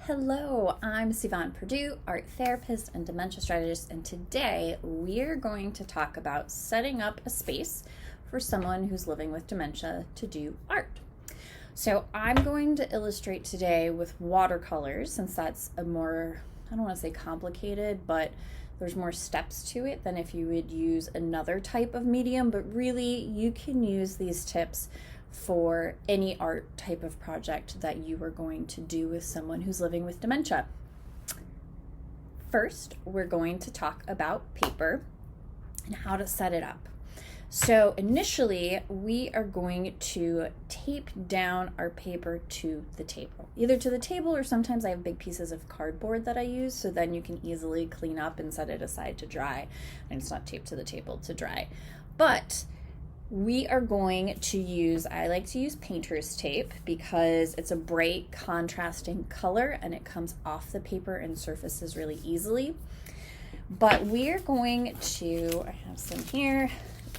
Hello, I'm Sivan Purdue, art therapist and dementia strategist, and today we're going to talk about setting up a space for someone who's living with dementia to do art. So I'm going to illustrate today with watercolors, since that's a more, I don't want to say complicated, but there's more steps to it than if you would use another type of medium, but really you can use these tips for any art type of project that you are going to do with someone who's living with dementia. First, we're going to talk about paper and how to set it up. So initially, we are going to tape down our paper to the table, either to the table or sometimes I have big pieces of cardboard that I use, so then you can easily clean up and set it aside to dry, and it's not taped to the table to dry. But we are going to use, I like to use painter's tape because it's a bright contrasting color and it comes off the paper and surfaces really easily. But we're going to, I have some here,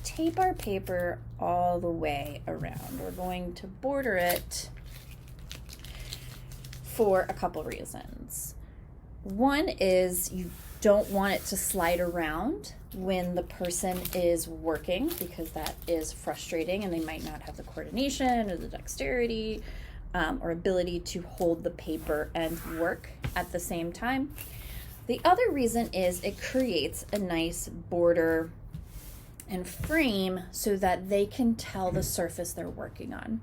tape our paper all the way around. We're going to border it for a couple reasons. One is you don't want it to slide around when the person is working, because that is frustrating and they might not have the coordination or the dexterity or ability to hold the paper and work at the same time. The other reason is it creates a nice border and frame so that they can tell the surface they're working on.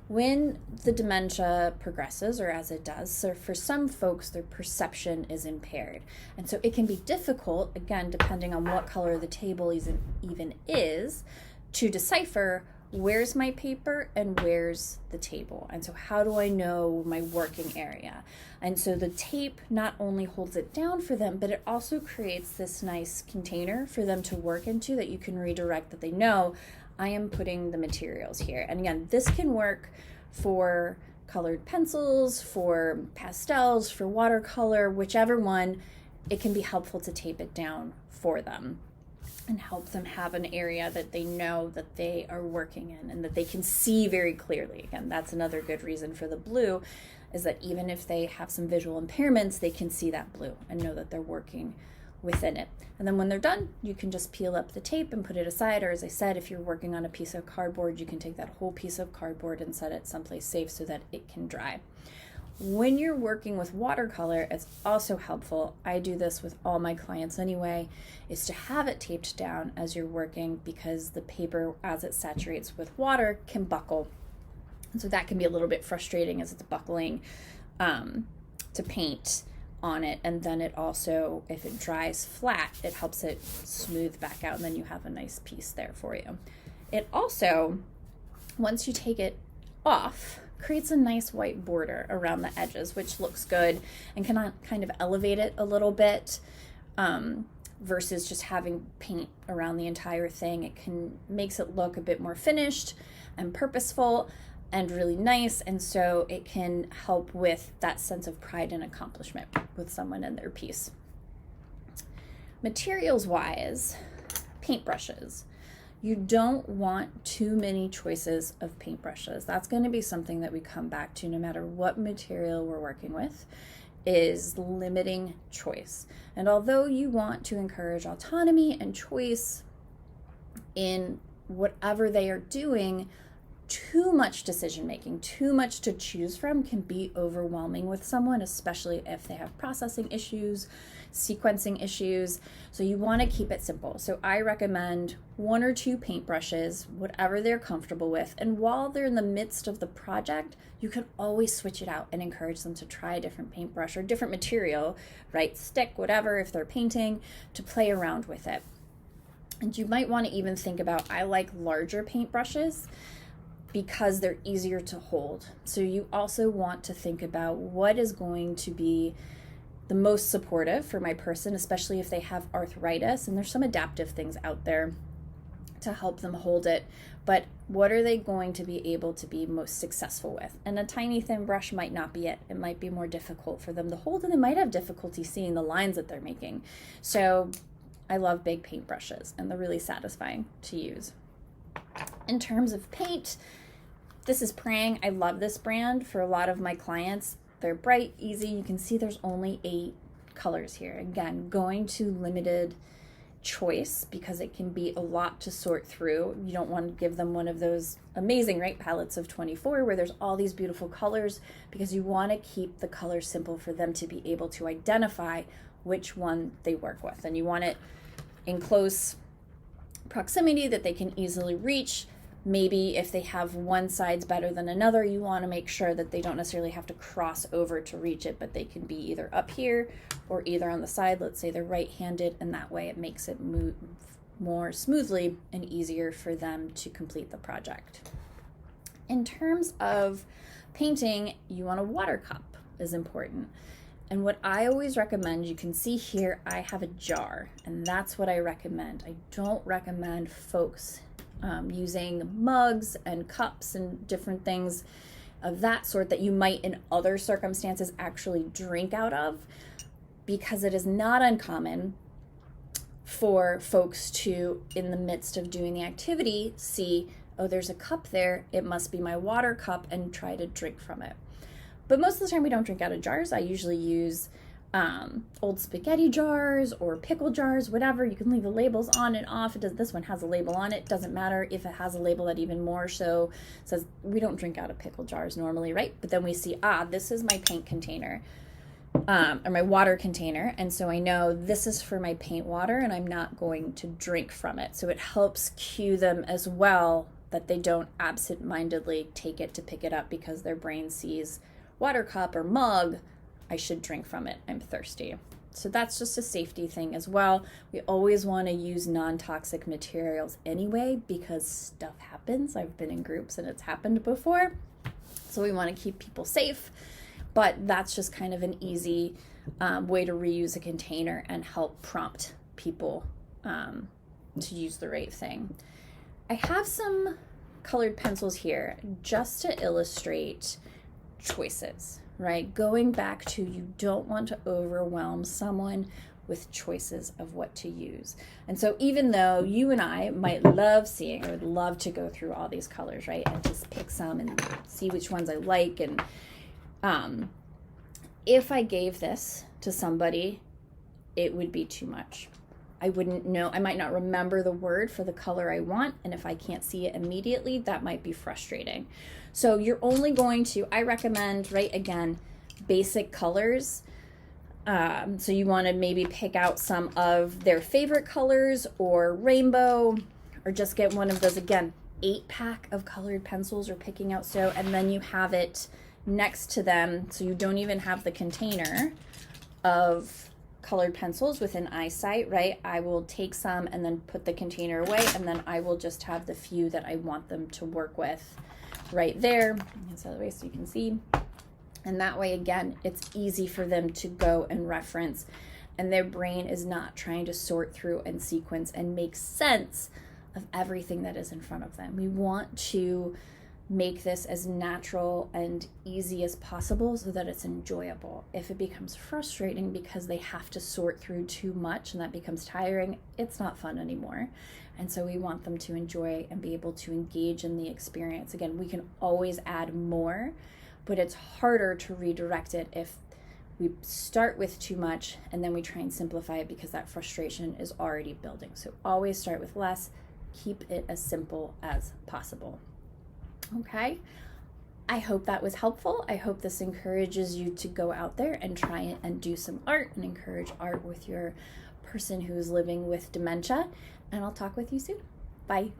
When the dementia progresses, or as it does, so for some folks, their perception is impaired. And so it can be difficult, again, depending on what color the table even is, to decipher where's my paper and where's the table. And so how do I know my working area? And so the tape not only holds it down for them, but it also creates this nice container for them to work into that you can redirect, that they know I am putting the materials here. And again, this can work for colored pencils, for pastels, for watercolor, whichever one. It can be helpful to tape it down for them and help them have an area that they know that they are working in and that they can see very clearly. Again, that's another good reason for the blue, is that even if they have some visual impairments, they can see that blue and know that they're working within it. And then when they're done, you can just peel up the tape and put it aside, or as I said, if you're working on a piece of cardboard, you can take that whole piece of cardboard and set it someplace safe so that it can dry. When you're working with watercolor, it's also helpful, I do this with all my clients anyway, is to have it taped down as you're working, because the paper, as it saturates with water, can buckle. And so that can be a little bit frustrating as it's buckling to paint on it. And then it also, if it dries flat, it helps it smooth back out, and then you have a nice piece there for you. It also, once you take it off, creates a nice white border around the edges, which looks good and can kind of elevate it a little bit, versus just having paint around the entire thing. It makes it look a bit more finished and purposeful and really nice, and so it can help with that sense of pride and accomplishment with someone and their piece. Materials wise, paintbrushes. You don't want too many choices of paintbrushes. That's going to be something that we come back to no matter what material we're working with, is limiting choice. And although you want to encourage autonomy and choice in whatever they are doing, too much decision making, too much to choose from can be overwhelming with someone, especially if they have processing issues, sequencing issues. So you want to keep it simple. So I recommend 1 or 2 paintbrushes, whatever they're comfortable with. And while they're in the midst of the project, you can always switch it out and encourage them to try a different paintbrush or different material, right? Stick, whatever, if they're painting, to play around with it. And you might want to even think about, I like larger paintbrushes because they're easier to hold. So you also want to think about what is going to be the most supportive for my person, especially if they have arthritis, and there's some adaptive things out there to help them hold it, but what are they going to be able to be most successful with? And a tiny thin brush might not be it. It might be more difficult for them to hold, and they might have difficulty seeing the lines that they're making. So I love big paintbrushes, and they're really satisfying to use. In terms of paint, this is Prang. I love this brand for a lot of my clients. They're bright, easy. You can see there's only 8 colors here. Again, going to limited choice because it can be a lot to sort through. You don't want to give them one of those amazing, right, palettes of 24 where there's all these beautiful colors, because you want to keep the colors simple for them to be able to identify which one they work with. And you want it in close proximity that they can easily reach. Maybe if they have one side's better than another, you want to make sure that they don't necessarily have to cross over to reach it, but they can be either up here or either on the side. Let's say they're right-handed, and that way it makes it move more smoothly and easier for them to complete the project. In terms of painting, you want a water cup is important. And what I always recommend, you can see here, I have a jar, and that's what I recommend. I don't recommend folks using mugs and cups and different things of that sort that you might in other circumstances actually drink out of, because it is not uncommon for folks to, in the midst of doing the activity, see, oh, there's a cup there, it must be my water cup, and try to drink from it. But most of the time we don't drink out of jars. I usually use old spaghetti jars or pickle jars, whatever. You can leave the labels on and off. This one has a label on it. Doesn't matter if it has a label that even more so says we don't drink out of pickle jars normally, right? But then we see, this is my paint container, or my water container. And so I know this is for my paint water and I'm not going to drink from it. So it helps cue them as well that they don't absent-mindedly take it to pick it up because their brain sees water cup or mug, I should drink from it, I'm thirsty. So that's just a safety thing as well. We always want to use non-toxic materials anyway, because stuff happens. I've been in groups and it's happened before. So we want to keep people safe, but that's just kind of an easy way to reuse a container and help prompt people to use the right thing. I have some colored pencils here just to illustrate choices, right? Going back to, you don't want to overwhelm someone with choices of what to use. And so even though you and I might love seeing, I would love to go through all these colors, right? And just pick some and see which ones I like. And if I gave this to somebody, it would be too much. I wouldn't know, I might not remember the word for the color I want, and if I can't see it immediately, that might be frustrating. So you're only going to, I recommend, right, again, basic colors. So you want to maybe pick out some of their favorite colors or rainbow, or just get one of those, again, 8-pack of colored pencils or picking out so, and then you have it next to them, so you don't even have the container of colored pencils within eyesight, right? I will take some and then put the container away, and then I will just have the few that I want them to work with right there. It's the other way so you can see. And that way, again, it's easy for them to go and reference, and their brain is not trying to sort through and sequence and make sense of everything that is in front of them. We want to make this as natural and easy as possible so that it's enjoyable. If it becomes frustrating because they have to sort through too much and that becomes tiring, it's not fun anymore. And so we want them to enjoy and be able to engage in the experience. Again, we can always add more, but it's harder to redirect it if we start with too much and then we try and simplify it because that frustration is already building. So always start with less, keep it as simple as possible. Okay, I hope that was helpful. I hope this encourages you to go out there and try and do some art and encourage art with your person who's living with dementia. And I'll talk with you soon. Bye.